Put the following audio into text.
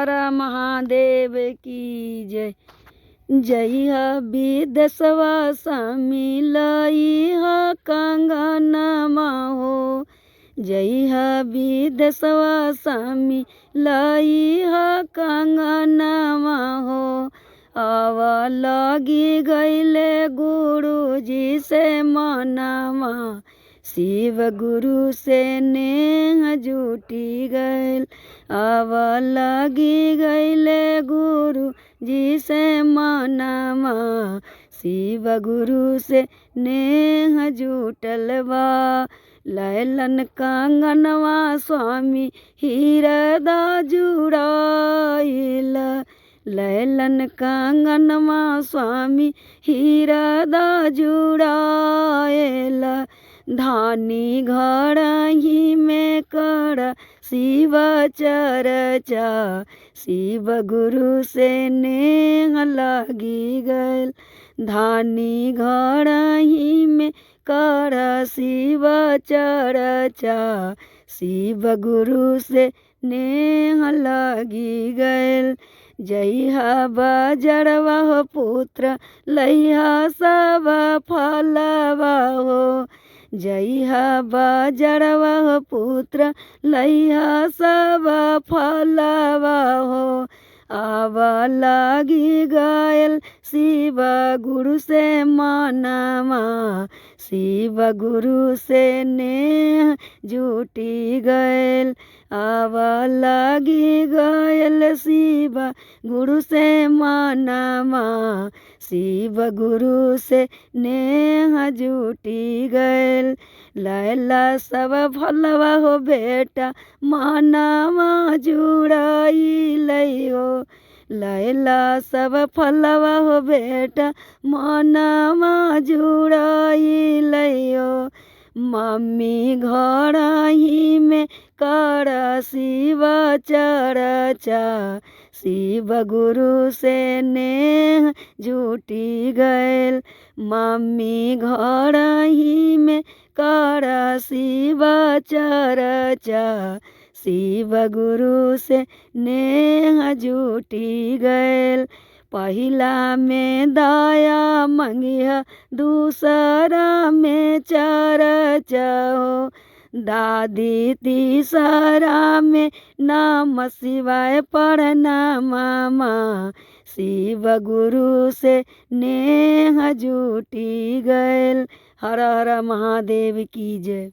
हर महादेव की जय। जइहा विदेशवा स्वामी लइहा कंगनमा हो। जइहा विदेशवा स्वामी लइहा कंगनमा हो। आव लगी गईले गुरुजी से मनमा, शिव गुरु से नेह जुटी गईल। आव लगी गईले गुरु जी से मनमा, शिव गुरु से नेह जुटल बा। लैलन कंगनवा स्वामी हृदय जुड़ाइल। लैलन कंगनवा स्वामी हृदय जुड़ाइल। धानी घर ही में कर शिव चर्चा, शिव गुरु से नेह लगी गईल। धानी घर ही में कर शिव चर्चा, शिव गुरु से नेह लगी गईल। जइहा बजरवा हो पुत्र लइहा सब फलवा हो। जइहा बजरवा हो पुत्र लइहा सब फलवा हो। आव लगी गयल शिव गुरु से मनमा, शिव गुरु से नेह जुटी गयल। आव लगी गयल शिव गुरु से मनमा, शिव गुरु से नेह जुटी गयल। लैला सब फलवा हो बेटा मनमा जुड़ाइल हो। लैला सब फलवा हो बेटा मनमा जुड़ाइल हो। मम्मी घर ही में कर शिव चर्चा, शिव गुरु से नेह जुटी गईल। मम्मी घर ही में कर शिव चर्चा, शिव गुरु से नेह जुटी गईल। पहिला में दया मंगिहा दूसरा में चर्चा हो। दादी तीसरा में नमः शिवाय पढ़ना मामा, शिव गुरु से नेह जुटी गईल। हर हर महादेव की जय।